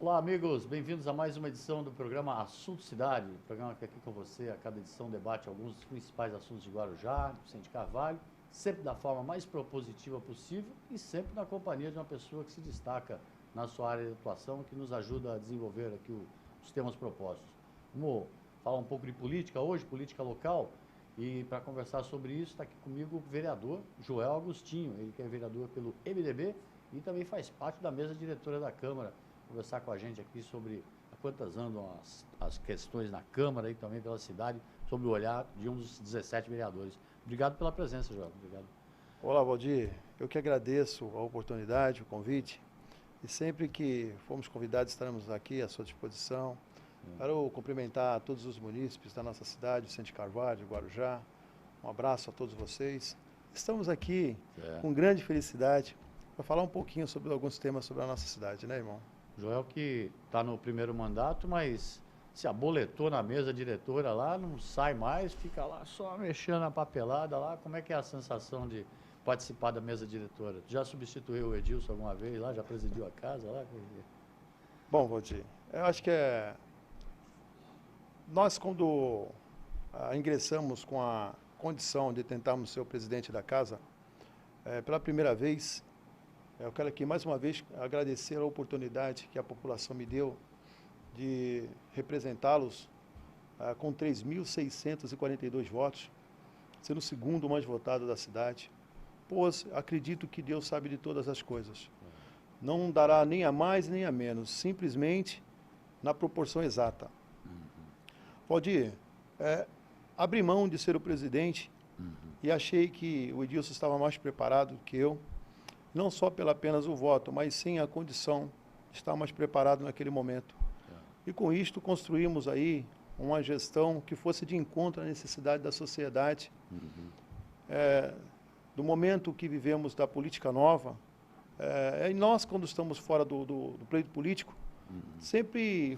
Olá, amigos, bem-vindos a mais uma edição do programa Assunto Cidade, programa que aqui com você, a cada edição debate alguns dos principais assuntos de Guarujá, do Vicente Carvalho, sempre da forma mais propositiva possível e sempre na companhia de uma pessoa que se destaca na sua área de atuação, que nos ajuda a desenvolver aqui os temas propostos. Vamos falar um pouco de política hoje, política local, e para conversar sobre isso está aqui comigo o vereador Joel Agostinho, ele que é vereador pelo MDB e também faz parte da mesa diretora da Câmara, conversar com a gente aqui sobre a quantas andam as questões na Câmara e também pela cidade, sobre o olhar de um dos 17 vereadores. Obrigado pela presença, Joel. Obrigado. Olá, Valdir. Eu que agradeço a oportunidade, o convite. E sempre que formos convidados, estaremos aqui à sua disposição. Quero cumprimentar todos os munícipes da nossa cidade, Vicente Carvalho, Guarujá. Um abraço a todos vocês. Estamos aqui com grande felicidade para falar um pouquinho sobre alguns temas sobre a nossa cidade, né, irmão? Joel que está no primeiro mandato, mas se aboletou na mesa diretora lá, não sai mais, fica lá só mexendo na papelada lá. Como é que é a sensação de participar da mesa diretora? Já substituiu o Edilson alguma vez lá? Já presidiu a casa lá? Bom, Valdir, eu acho que nós quando ingressamos com a condição de tentarmos ser o presidente da casa, pela primeira vez, eu quero aqui mais uma vez agradecer a oportunidade que a população me deu de representá-los com 3.642 votos, sendo o segundo mais votado da cidade, pois acredito que Deus sabe de todas as coisas. Não dará nem a mais nem a menos, simplesmente na proporção exata. Valdir, abri mão de ser o presidente e achei que o Edilson estava mais preparado que eu, não só pela apenas o voto, mas sim a condição de estar mais preparado naquele momento. E com isto construímos aí uma gestão que fosse de encontro à necessidade da sociedade. Do momento que vivemos da política nova, e nós quando estamos fora do pleito político, sempre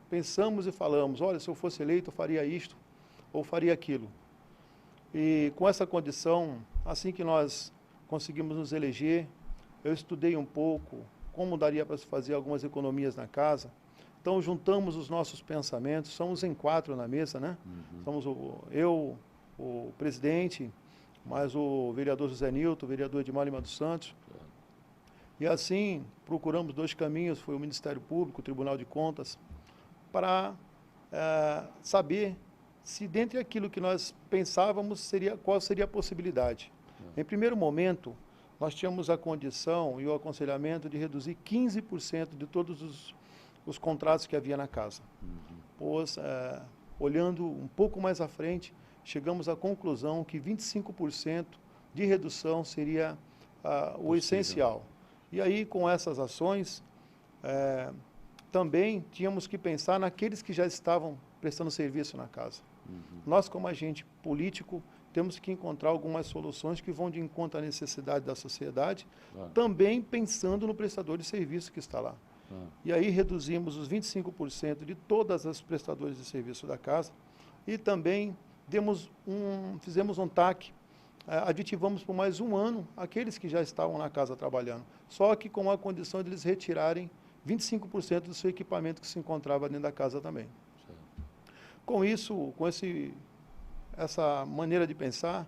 pensamos e falamos, olha, se eu fosse eleito eu faria isto ou faria aquilo. E com essa condição, assim que nós conseguimos nos eleger, eu estudei um pouco como daria para se fazer algumas economias na casa. Então, juntamos os nossos pensamentos, somos em 4 na mesa, né? Somos eu, o presidente, mais o vereador José Nilton, o vereador Edmar Lima dos Santos. E assim, procuramos 2 caminhos, foi o Ministério Público, o Tribunal de Contas, para saber se dentre aquilo que nós pensávamos, qual seria a possibilidade. Em primeiro momento, nós tínhamos a condição e o aconselhamento de reduzir 15% de todos os contratos que havia na casa. Pois, olhando um pouco mais à frente, chegamos à conclusão que 25% de redução seria o essencial. E aí, com essas ações, também tínhamos que pensar naqueles que já estavam prestando serviço na casa. Nós, como agente político, temos que encontrar algumas soluções que vão de encontro à necessidade da sociedade, também pensando no prestador de serviço que está lá. E aí reduzimos os 25% de todas as prestadores de serviço da casa e também fizemos um TAC, aditivamos por mais 1 ano aqueles que já estavam na casa trabalhando, só que com a condição de eles retirarem 25% do seu equipamento que se encontrava dentro da casa também. Com isso, com essa maneira de pensar,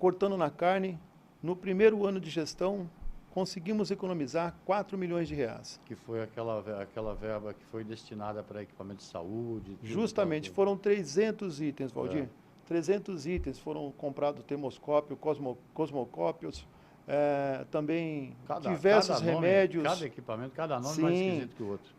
cortando na carne, no primeiro ano de gestão, conseguimos economizar 4 milhões de reais. Que foi aquela verba que foi destinada para equipamento de saúde. Justamente, foram 300 itens, Valdir. 300 itens foram comprados termoscópio, cosmocópios, também diversos remédios. Cada equipamento, cada nome mais esquisito que o outro.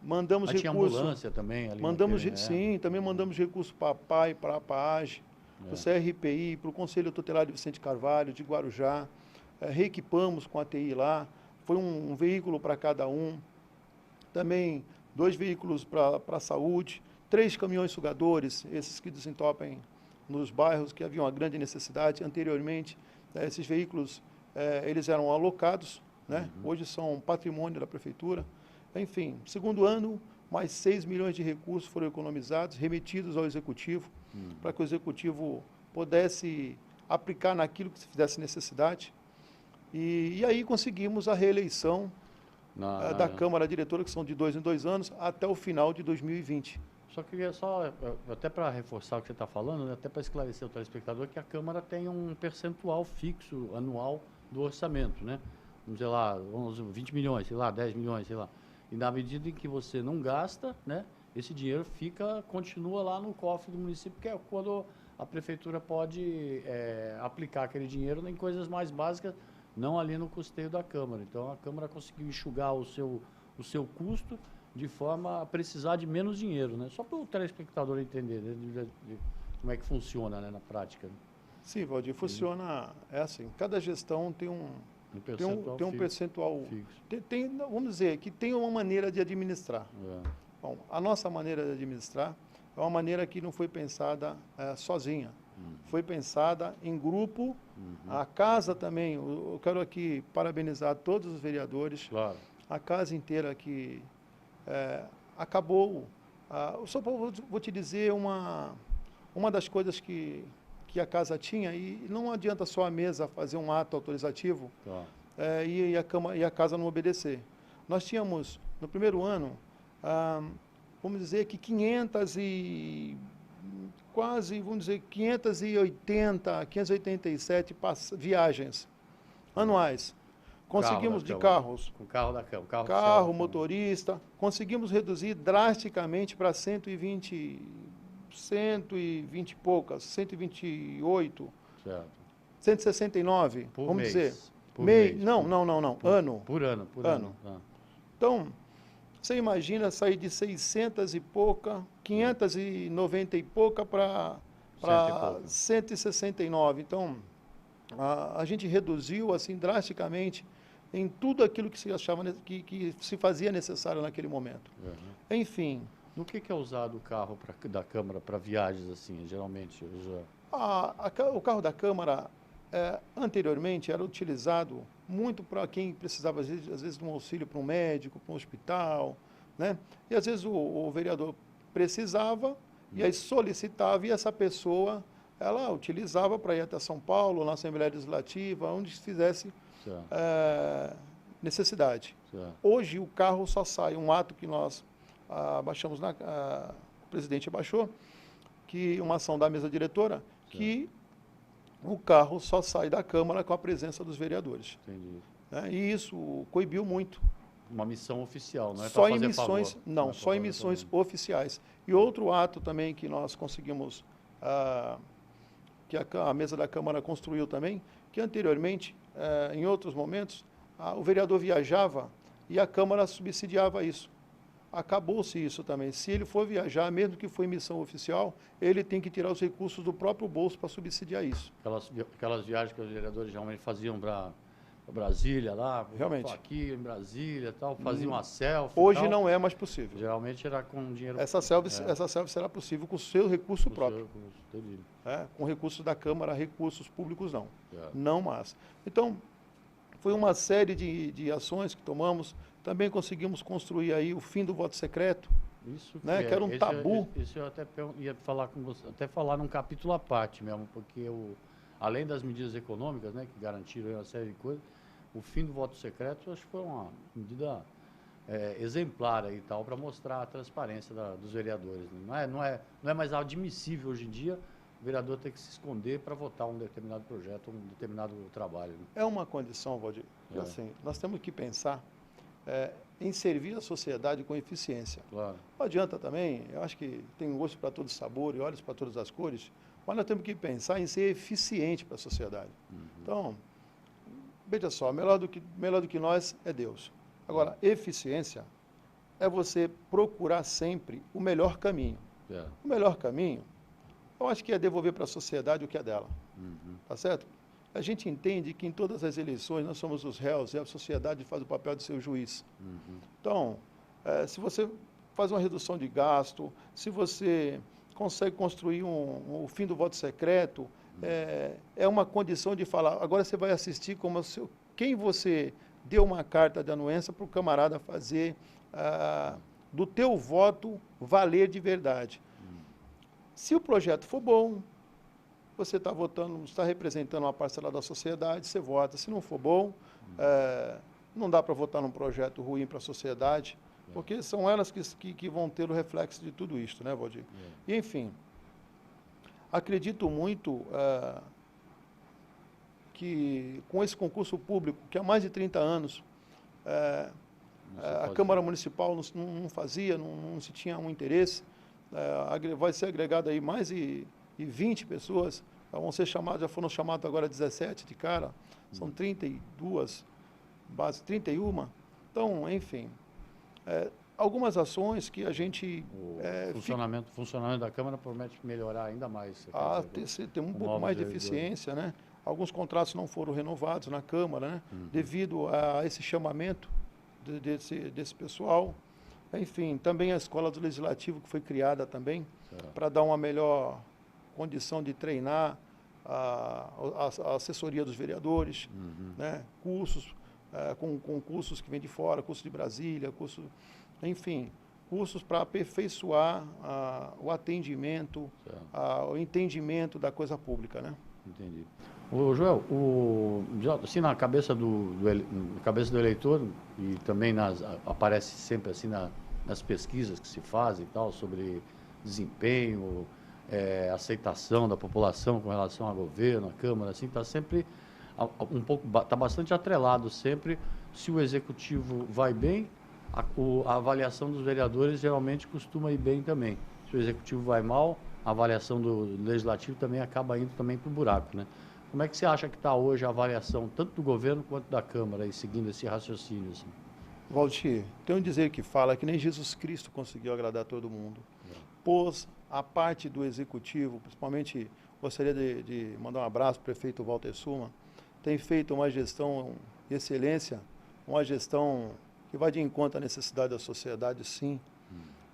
Mandamos Mas tinha recursos. ambulância também ali. Sim, também mandamos recursos para a PAI, para a PAAGE, para o CRPI, para o Conselho Tutelar de Vicente Carvalho, de Guarujá. Reequipamos com a TI lá. Foi um veículo para cada um. Também 2 veículos para a saúde, 3 caminhões sugadores, esses que desentopem nos bairros que havia uma grande necessidade. Anteriormente, esses veículos eles eram alocados, né? Hoje são patrimônio da prefeitura. Enfim, segundo ano, mais 6 milhões de recursos foram economizados, remetidos ao Executivo, para que o Executivo pudesse aplicar naquilo que se fizesse necessidade. E aí conseguimos a reeleição da Câmara Diretora, que são de 2 em 2 anos, até o final de 2020. Só queria até para reforçar o que você está falando, né, até para esclarecer o telespectador, que a Câmara tem um percentual fixo anual do orçamento, né? Vamos dizer lá, 20 milhões, sei lá, 10 milhões, sei lá. E na medida em que você não gasta, né, esse dinheiro continua lá no cofre do município, que é quando a prefeitura pode aplicar aquele dinheiro em coisas mais básicas, não ali no custeio da Câmara. Então a Câmara conseguiu enxugar o seu custo de forma a precisar de menos dinheiro, né? Só para o telespectador entender, né, de como é que funciona, né, na prática. Né? Sim, Valdir, funciona assim, cada gestão tem um percentual fixo. Vamos dizer, que tem uma maneira de administrar. Bom, a nossa maneira de administrar é uma maneira que não foi pensada sozinha. Foi pensada em grupo. A casa também, eu quero aqui parabenizar todos os vereadores. Claro. A casa inteira que acabou. Só vou te dizer uma das coisas que a casa tinha, e não adianta só a mesa fazer um ato autorizativo e a casa não obedecer. Nós tínhamos, no primeiro ano, vamos dizer que 587 viagens anuais. Conseguimos de carros. Com o carro da Câmara. Carro, motorista. Conseguimos reduzir drasticamente para 120 e poucas, 128, certo. 169, por vamos mês. dizer. Por mês. Não. Ano. Por ano. Então, você imagina sair de 600 e pouca, 590 e pouca para 169. Então, a gente reduziu assim drasticamente em tudo aquilo que se achava que se fazia necessário naquele momento. Enfim. No que é usado o carro da Câmara para viagens assim, geralmente? O carro da Câmara, anteriormente, era utilizado muito para quem precisava, às vezes, de um auxílio para um médico, para um hospital, né? E, às vezes, o vereador precisava e aí solicitava, e essa pessoa, ela utilizava para ir até São Paulo, na Assembleia Legislativa, onde fizesse necessidade. Certo. Hoje, o carro só sai, um ato que nós baixamos, o presidente baixou, que uma ação da mesa diretora, que o carro só sai da Câmara com a presença dos vereadores. Entendi. E isso coibiu muito. Uma missão oficial, não é só para fazer emissões, favor. não, só emissões oficiais. E outro ato também que nós conseguimos, que a mesa da Câmara construiu também, que anteriormente, em outros momentos, o vereador viajava e a Câmara subsidiava isso. Acabou-se isso também. Se ele for viajar, mesmo que for em missão oficial, ele tem que tirar os recursos do próprio bolso para subsidiar isso. Aquelas viagens que os vereadores geralmente faziam para Brasília, lá, realmente, aqui em Brasília, tal, faziam uma selfie. Hoje não é mais possível. Geralmente era com dinheiro. Essa selfie será possível com o seu recurso próprio. Entendi. Com recursos da Câmara, recursos públicos não. Não mais. Então, foi uma série de ações que tomamos. Também conseguimos construir aí o fim do voto secreto, isso que, que era um tabu. Isso eu até ia falar com você, até falar num capítulo à parte mesmo, porque além das medidas econômicas, né, que garantiram uma série de coisas, o fim do voto secreto acho que foi uma medida exemplar aí tal para mostrar a transparência dos vereadores. Né? Não é mais admissível hoje em dia o vereador ter que se esconder para votar um determinado projeto, um determinado trabalho. Né? É uma condição, Valdir. Assim, nós temos que pensar em servir a sociedade com eficiência. Claro. Não adianta também, eu acho que tem gosto para todo sabor e olhos para todas as cores, mas nós temos que pensar em ser eficiente para a sociedade. Então, veja só, melhor do que nós é Deus. Agora, eficiência é você procurar sempre o melhor caminho. O melhor caminho, eu acho que é devolver para a sociedade o que é dela. Tá certo? A gente entende que em todas as eleições nós somos os réus e a sociedade faz o papel de ser o juiz. Então, se você faz uma redução de gasto, se você consegue construir o fim do voto secreto, é uma condição de falar. Agora você vai assistir como quem você deu uma carta de anuência para o camarada fazer do teu voto valer de verdade. Se o projeto for bom, você está votando, está representando uma parcela da sociedade, você vota. Se não for bom, não dá para votar num projeto ruim para a sociedade, porque são elas que vão ter o reflexo de tudo isso, né, Valdir? E, enfim, acredito muito que com esse concurso público, que há mais de 30 anos, a Câmara Municipal não fazia, não se tinha um interesse, vai ser agregado aí mais de 20 pessoas, vão ser chamadas, já foram chamadas agora 17 de cara, são 32, base 31. Então, enfim, algumas ações que a gente... funcionamento da Câmara promete melhorar ainda mais. Tem um pouco mais de eficiência, né? Alguns contratos não foram renovados na Câmara, né? Devido a esse chamamento desse pessoal. Enfim, também a Escola do Legislativo, que foi criada também, para dar uma melhor condição de treinar a assessoria dos vereadores, né? Cursos, com cursos que vêm de fora, cursos de Brasília, enfim, cursos para aperfeiçoar o atendimento, o entendimento da coisa pública, né? Entendi. Ô, Joel, assim, na cabeça do eleitor, e também aparece sempre assim nas pesquisas que se fazem e tal, sobre desempenho, aceitação da população com relação ao governo, à Câmara, assim, está sempre está bastante atrelado sempre. Se o executivo vai bem, a avaliação dos vereadores geralmente costuma ir bem também. Se o executivo vai mal, a avaliação do legislativo também acaba indo também para o buraco, né? Como é que você acha que está hoje a avaliação tanto do governo quanto da Câmara, aí, seguindo esse raciocínio? Assim? Valdir, tem um dizer que fala que nem Jesus Cristo conseguiu agradar todo mundo. Pôs a parte do executivo, principalmente gostaria de mandar um abraço para o prefeito Walter Suma, tem feito uma gestão de excelência, uma gestão que vai de encontro à necessidade da sociedade, sim.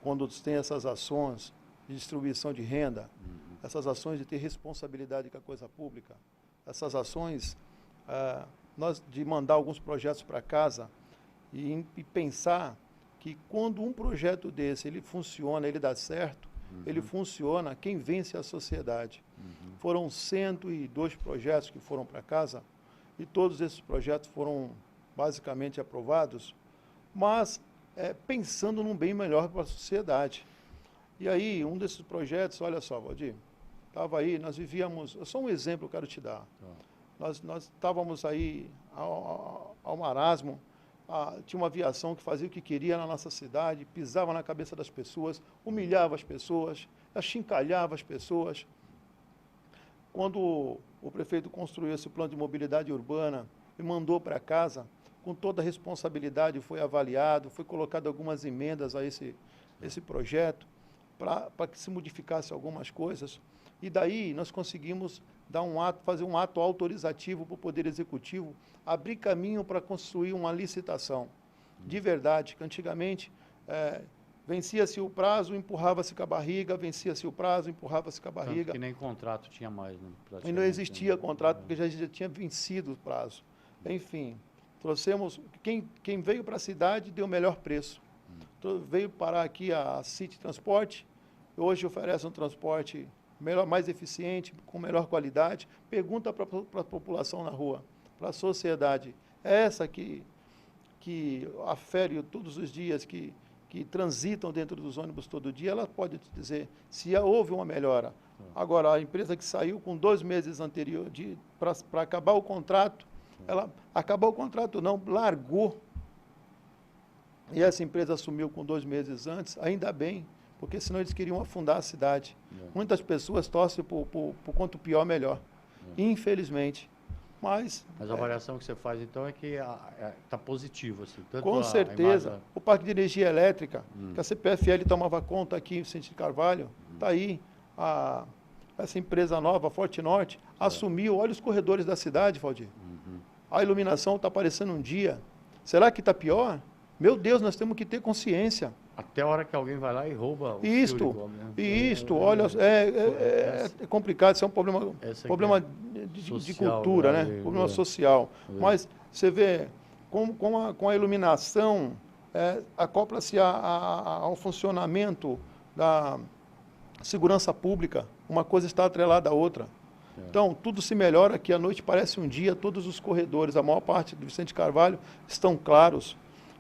Quando tem essas ações de distribuição de renda, essas ações de ter responsabilidade com a coisa pública, essas ações de mandar alguns projetos para casa e pensar que quando um projeto desse ele funciona, ele dá certo, ele funciona, quem vence é a sociedade. Foram 102 projetos que foram para casa e todos esses projetos foram basicamente aprovados, mas pensando num bem melhor para a sociedade. E aí, um desses projetos, olha só, Valdir, estava aí, nós vivíamos, só um exemplo eu quero te dar. Nós estávamos aí ao marasmo, tinha uma aviação que fazia o que queria na nossa cidade, pisava na cabeça das pessoas, humilhava as pessoas, achincalhava as pessoas. Quando o prefeito construiu esse plano de mobilidade urbana e mandou para casa, com toda a responsabilidade, foi avaliado, foi colocado algumas emendas a esse projeto, para que se modificasse algumas coisas. E daí nós conseguimos fazer um ato autorizativo para o Poder Executivo, abrir caminho para construir uma licitação. De verdade, que antigamente vencia-se o prazo, empurrava-se com a barriga, vencia-se o prazo, empurrava-se com a barriga. Tanto que nem contrato tinha mais, né? E não existia contrato, porque já tinha vencido o prazo. Enfim, trouxemos... Quem veio para a cidade deu o melhor preço. Veio parar aqui a City Transporte, hoje oferece um transporte melhor, mais eficiente, com melhor qualidade. Pergunta para a população na rua, para a sociedade. É essa que afere todos os dias, que transitam dentro dos ônibus todo dia, ela pode te dizer se houve uma melhora. Agora, a empresa que saiu com 2 meses anteriores para acabar o contrato, ela acabou o contrato não, largou. E essa empresa assumiu com 2 meses antes, ainda bem, porque senão eles queriam afundar a cidade. Muitas pessoas torcem por quanto pior, melhor. Infelizmente. Mas a avaliação que você faz, então, é que está positivo. Assim, tanto com certeza. O Parque de Energia Elétrica, que a CPFL tomava conta aqui em Vicente Carvalho, está aí. Essa empresa nova, Forte Norte, assumiu. Olha os corredores da cidade, Valdir. A iluminação está aparecendo um dia. Será que está pior? Meu Deus, nós temos que ter consciência. Até a hora que alguém vai lá e rouba o olha, é complicado, isso é um problema de cultura, né? Problema social. Mas você vê, com a iluminação, acopla-se ao funcionamento da segurança pública, uma coisa está atrelada à outra. Então, tudo se melhora aqui, à noite parece um dia, todos os corredores, a maior parte do Vicente Carvalho estão claros.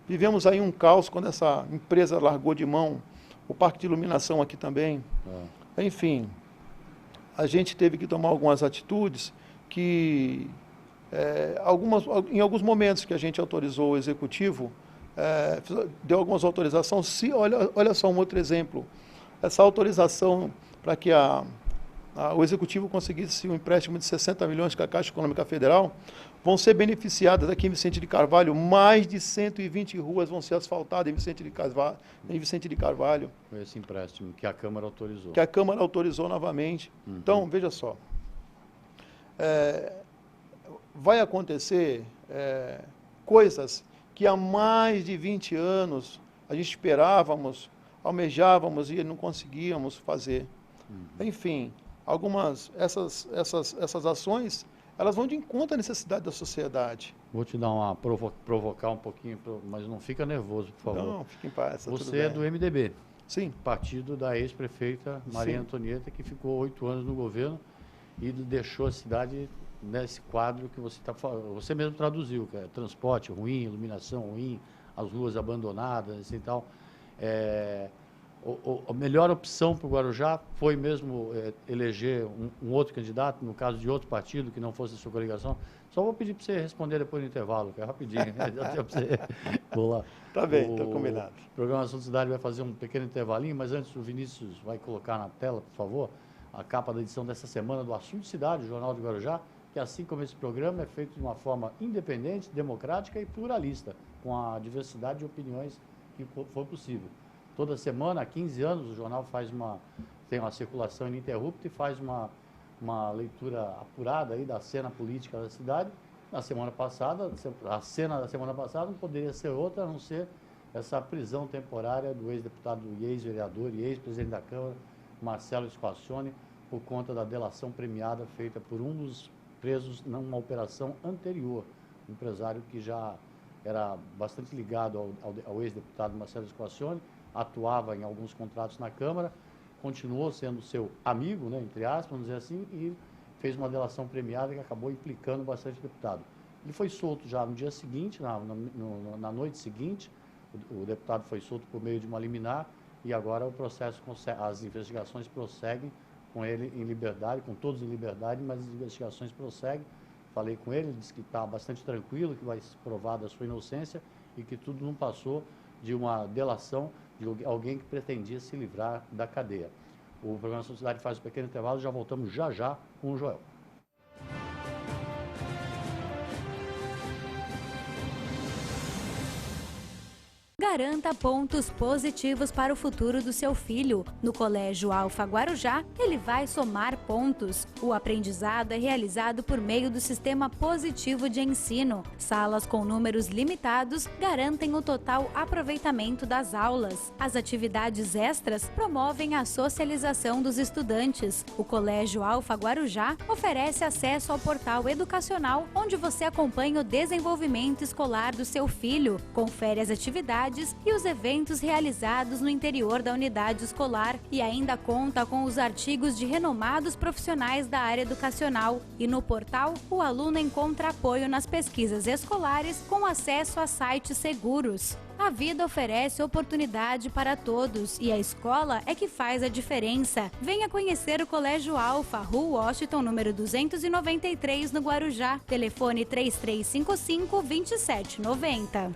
Vivemos aí um caos quando essa empresa largou de mão o parque de iluminação aqui também. Enfim, a gente teve que tomar algumas atitudes que, em alguns momentos que a gente autorizou o executivo, deu algumas autorizações. Olha só um outro exemplo. Essa autorização para que o executivo conseguisse um empréstimo de 60 milhões com a Caixa Econômica Federal, vão ser beneficiadas aqui em Vicente de Carvalho, mais de 120 ruas vão ser asfaltadas em Vicente de Carvalho. Esse empréstimo que a Câmara autorizou. Que a Câmara autorizou novamente. Então, veja só, vai acontecer coisas que há mais de 20 anos a gente esperávamos, almejávamos e não conseguíamos fazer. Enfim, essas ações, elas vão de encontro à necessidade da sociedade. Vou te dar uma provocar um pouquinho, mas não fica nervoso, por favor. Não, fique em paz. Você é do MDB. Sim. Partido da ex-prefeita Maria Antonieta, que ficou 8 anos no governo e deixou a cidade nesse quadro que você mesmo traduziu, que é transporte ruim, iluminação ruim, as ruas abandonadas e tal. A melhor opção para o Guarujá foi mesmo eleger um outro candidato, no caso de outro partido, que não fosse a sua coligação. Só vou pedir para você responder depois do intervalo, que é rapidinho. Vou lá. Tá bem, está combinado. O programa Assunto Cidade vai fazer um pequeno intervalinho, mas antes o Vinícius vai colocar na tela, por favor, a capa da edição dessa semana do Assunto Cidade, o Jornal de Guarujá, que assim como esse programa é feito de uma forma independente, democrática e pluralista, com a diversidade de opiniões que for possível. Toda semana, há 15 anos, o jornal tem uma circulação ininterrupta e faz uma leitura apurada aí da cena política da cidade. Na semana passada, a cena da semana passada não poderia ser outra, a não ser essa prisão temporária do ex-deputado e ex-vereador e ex-presidente da Câmara, Marcelo Squacione, por conta da delação premiada feita por um dos presos numa operação anterior, um empresário que já era bastante ligado ao ex-deputado Marcelo Squacione, atuava em alguns contratos na Câmara, continuou sendo seu amigo, né, entre aspas, vamos dizer assim, e fez uma delação premiada que acabou implicando bastante o deputado. Ele foi solto já no dia seguinte, na noite seguinte, o deputado foi solto por meio de uma liminar e agora o processo, as investigações prosseguem com ele em liberdade, com todos em liberdade, mas as investigações prosseguem. Falei com ele disse que está bastante tranquilo, que vai se provar da sua inocência e que tudo não passou de uma delação de alguém que pretendia se livrar da cadeia. O programa Sociedade faz um pequeno intervalo, já voltamos já com o Joel. Garanta pontos positivos para o futuro do seu filho. No Colégio Alfa Guarujá, ele vai somar pontos. O aprendizado é realizado por meio do sistema positivo de ensino. Salas com números limitados garantem o total aproveitamento das aulas. As atividades extras promovem a socialização dos estudantes. O Colégio Alfa Guarujá oferece acesso ao portal educacional, onde você acompanha o desenvolvimento escolar do seu filho, confere as atividades e os eventos realizados no interior da unidade escolar e ainda conta com os artigos de renomados profissionais da área educacional. E no portal, o aluno encontra apoio nas pesquisas escolares com acesso a sites seguros. A vida oferece oportunidade para todos e a escola é que faz a diferença. Venha conhecer o Colégio Alfa, Rua Washington, número 293, no Guarujá. Telefone 3355-2790.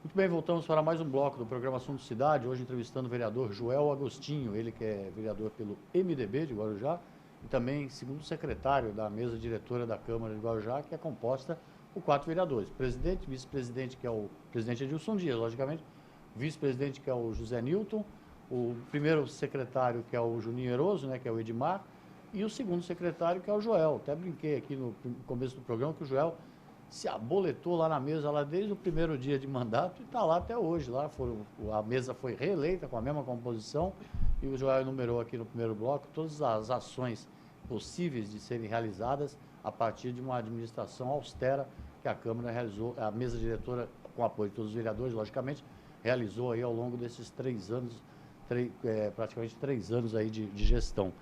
Muito bem, voltamos para mais um bloco do programa Assunto Cidade, hoje entrevistando o vereador Joel Agostinho, ele que é vereador pelo MDB de Guarujá e também segundo secretário da mesa diretora da Câmara de Guarujá, que é composta por 4 vereadores, presidente, vice-presidente, que é o presidente Edilson Dias, logicamente, vice-presidente, que é o José Nilton, o primeiro secretário, que é o Juninho Eroso, né, que é o Edmar, e o segundo secretário, que é o Joel. Até brinquei aqui no começo do programa que o Joel se aboletou lá na mesa, lá desde o primeiro dia de mandato, e está lá até hoje. Lá a mesa foi reeleita com a mesma composição, e o Joel enumerou aqui no primeiro bloco todas as ações possíveis de serem realizadas a partir de uma administração austera que a Câmara realizou, a mesa diretora, com o apoio de todos os vereadores, logicamente, realizou aí ao longo desses 3 anos, praticamente 3 anos aí de gestão.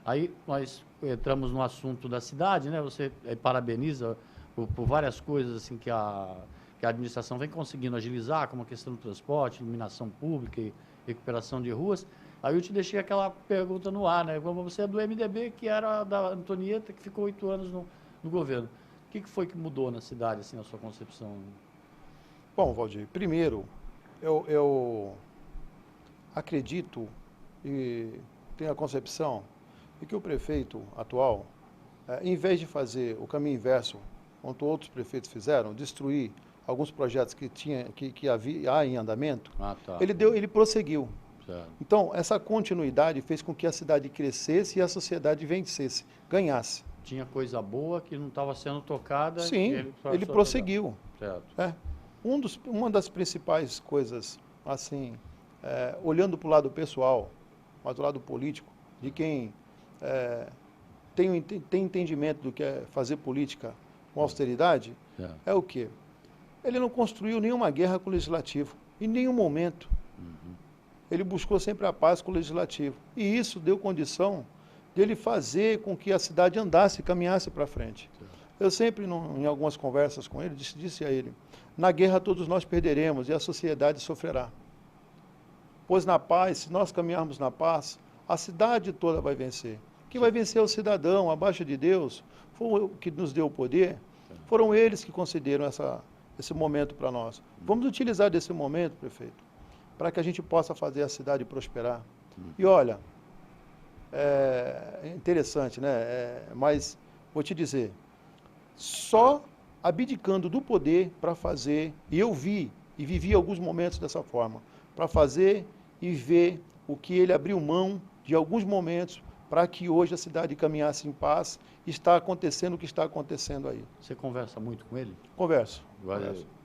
Aí nós entramos no assunto da cidade, né? Você parabeniza por várias coisas assim que a administração vem conseguindo agilizar, como a questão do transporte, iluminação pública e recuperação de ruas. Aí eu te deixei aquela pergunta no ar, né? Como você é do MDB, que era da Antonieta, que ficou 8 anos no governo. O que foi que mudou na cidade, assim, na sua concepção? Bom, Valdir, primeiro, eu acredito e tenho a concepção de que o prefeito atual, em vez de fazer o caminho inverso, como outros prefeitos fizeram, destruir alguns projetos que há em andamento, ele prosseguiu. Certo. Então, essa continuidade fez com que a cidade crescesse e a sociedade vencesse, ganhasse. Tinha coisa boa que não estava sendo tocada. Sim, ele prosseguiu. Certo. Uma das principais coisas, assim, olhando para o lado pessoal, mas do lado político, de quem tem entendimento do que é fazer política com austeridade, é o quê? Ele não construiu nenhuma guerra com o Legislativo, em nenhum momento. Ele buscou sempre a paz com o Legislativo. E isso deu condição dele fazer com que a cidade andasse, caminhasse para frente. Eu sempre, em algumas conversas com ele, disse a ele, na guerra todos nós perderemos e a sociedade sofrerá. Pois na paz, se nós caminharmos na paz, a cidade toda vai vencer. Quem vai vencer é o cidadão, abaixo de Deus, foi o que nos deu o poder, foram eles que concederam esse momento para nós. Vamos utilizar desse momento, prefeito, para que a gente possa fazer a cidade prosperar. E olha, é interessante, né? Mas vou te dizer, só abdicando do poder para fazer, e eu vi e vivi alguns momentos dessa forma, para fazer e ver o que ele abriu mão de alguns momentos para que hoje a cidade caminhasse em paz, está acontecendo o que está acontecendo aí. Você conversa muito com ele? Converso.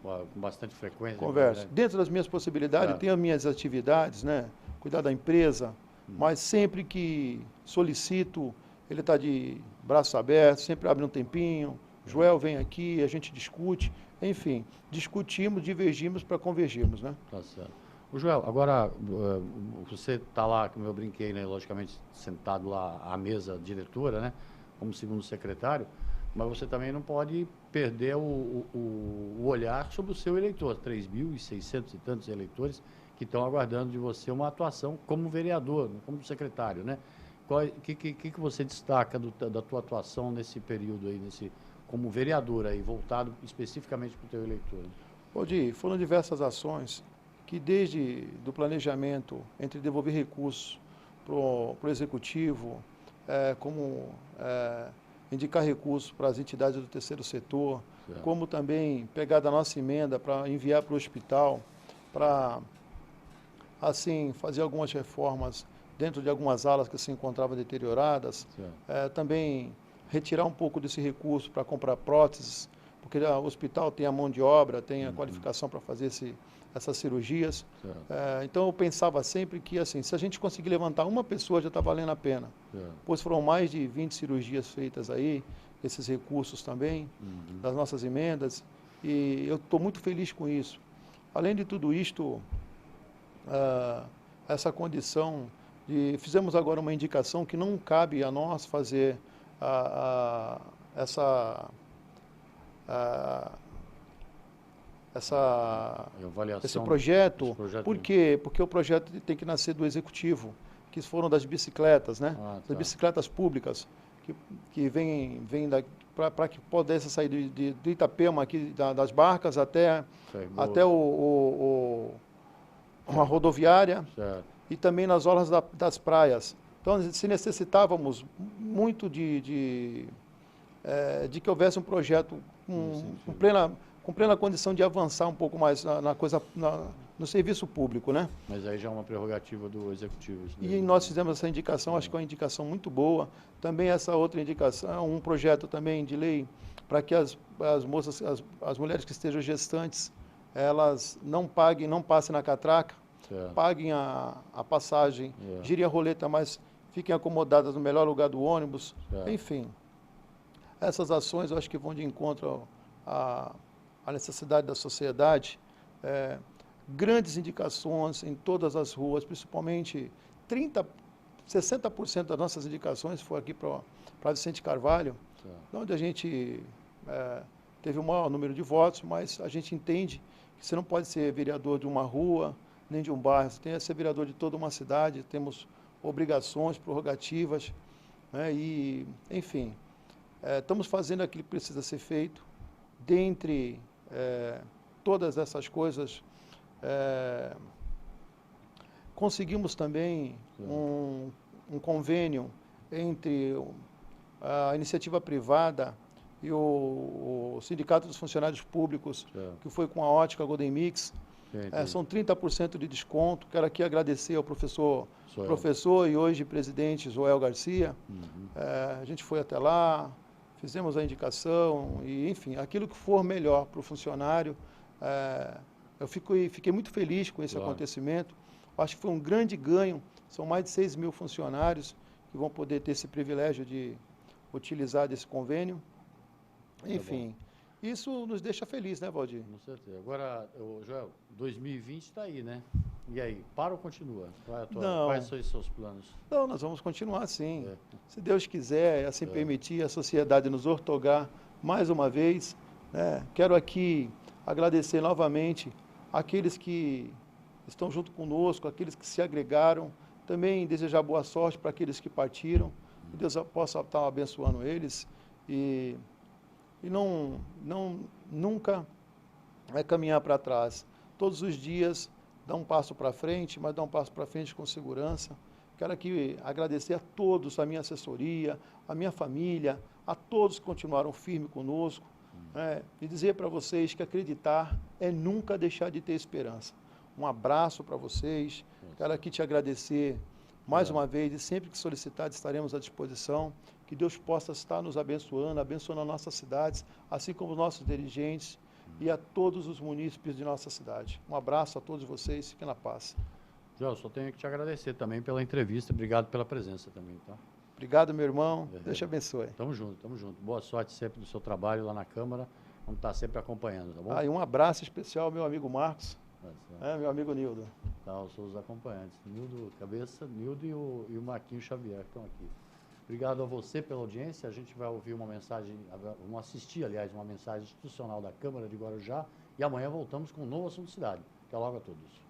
Com bastante frequência? Converso. Dentro das minhas possibilidades, tenho as minhas atividades, né? Cuidar da empresa, mas sempre que solicito, ele está de braços abertos, sempre abre um tempinho, Joel vem aqui, a gente discute, enfim, discutimos, divergimos para convergirmos, né? Tá certo. O Joel, agora você está lá, como eu brinquei, né, logicamente sentado lá à mesa diretora, né, como segundo secretário, mas você também não pode perder o olhar sobre o seu eleitor, 3.600 e tantos eleitores que estão aguardando de você uma atuação como vereador, como secretário, né? O que você destaca da tua atuação nesse período aí, como vereador aí, voltado especificamente para o teu eleitor? Valdir, foram diversas ações que desde do planejamento entre devolver recursos para o Executivo, indicar recursos para as entidades do terceiro setor, como também pegar da nossa emenda para enviar para o hospital, para, assim, fazer algumas reformas dentro de algumas alas que se encontravam deterioradas, também retirar um pouco desse recurso para comprar próteses, porque o hospital tem a mão de obra, tem a qualificação para fazer essas cirurgias. Então eu pensava sempre que, assim, se a gente conseguir levantar uma pessoa já está valendo a pena. Pois foram mais de 20 cirurgias feitas aí, esses recursos também, das nossas emendas, e eu estou muito feliz com isso. Além de tudo isto, essa condição fizemos agora uma indicação que não cabe a nós fazer esse projeto. Por quê? Porque o projeto tem que nascer do Executivo, que foram das bicicletas, né? Das bicicletas públicas, que vem para que pudesse sair de Itapema, aqui, das barcas, até uma rodoviária, e também nas orlas das praias. Então, se necessitávamos muito de que houvesse um projeto com plena condição de avançar um pouco mais no serviço público, né? Mas aí já é uma prerrogativa do Executivo. Isso E daí. nós fizemos essa indicação, acho que é uma indicação muito boa. Também essa outra indicação, um projeto também de lei para que as moças, as mulheres que estejam gestantes, elas não passem na catraca, Certo. paguem a passagem, girem a roleta, mas fiquem acomodadas no melhor lugar do ônibus. Certo. Enfim, essas ações eu acho que vão de encontro à necessidade da sociedade. Grandes indicações em todas as ruas, principalmente 60% das nossas indicações foi aqui para Vicente Carvalho, onde a gente teve o maior número de votos, mas a gente entende que você não pode ser vereador de uma rua, nem de um bairro, você tem que ser vereador de toda uma cidade, temos obrigações, prerrogativas, né? E, enfim, estamos fazendo aquilo que precisa ser feito. Dentre todas essas coisas, conseguimos também um convênio entre a iniciativa privada e o Sindicato dos Funcionários Públicos, que foi com a ótica Golden Mix. São 30% de desconto. Quero aqui agradecer ao professor e hoje presidente Joel Garcia. A gente foi até lá, fizemos a indicação e, enfim, aquilo que for melhor para o funcionário. Eu fiquei muito feliz com esse acontecimento. Acho que foi um grande ganho. São mais de 6 mil funcionários que vão poder ter esse privilégio de utilizar desse convênio. Enfim, isso nos deixa feliz, né, Valdir? Com certeza. Agora, Joel, 2020 está aí, né? E aí, para ou continua? Quais são os seus planos? Não, nós vamos continuar sim. Se Deus quiser, assim permitir, a sociedade nos ortogar mais uma vez. Né? Quero aqui agradecer novamente aqueles que estão junto conosco, aqueles que se agregaram. Também desejar boa sorte para aqueles que partiram. Que Deus possa estar abençoando eles. E nunca caminhar para trás. Todos os dias, dar um passo para frente, mas dar um passo para frente com segurança. Quero aqui agradecer a todos, a minha assessoria, a minha família, a todos que continuaram firmes conosco, e dizer para vocês que acreditar é nunca deixar de ter esperança. Um abraço para vocês, quero aqui te agradecer mais uma vez, e sempre que solicitar estaremos à disposição. Que Deus possa estar nos abençoando as nossas cidades, assim como os nossos dirigentes e a todos os munícipes de nossa cidade. Um abraço a todos vocês, fiquem na paz. Joel, só tenho que te agradecer também pela entrevista, obrigado pela presença também, tá? Obrigado, meu irmão, Deus te abençoe. Tamo junto, tamo junto. Boa sorte sempre no seu trabalho lá na Câmara, vamos estar sempre acompanhando, tá bom? E um abraço especial ao meu amigo Marcos, meu amigo Nildo. Tá, os seus acompanhantes, Nildo Cabeça, Nildo e o Marquinhos Xavier, que estão aqui. Obrigado a você pela audiência. A gente vai ouvir uma mensagem, vamos assistir, aliás, uma mensagem institucional da Câmara de Guarujá e amanhã voltamos com um novo assunto cidade. Até logo a todos.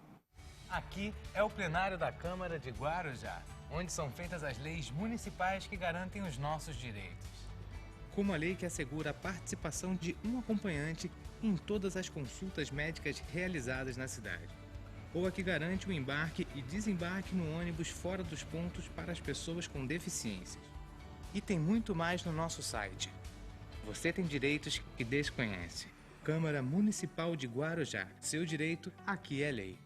Aqui é o plenário da Câmara de Guarujá, onde são feitas as leis municipais que garantem os nossos direitos. Como a lei que assegura a participação de um acompanhante em todas as consultas médicas realizadas na cidade. Ou a que garante o embarque e desembarque no ônibus fora dos pontos para as pessoas com deficiências. E tem muito mais no nosso site. Você tem direitos que desconhece. Câmara Municipal de Guarujá. Seu direito aqui é lei.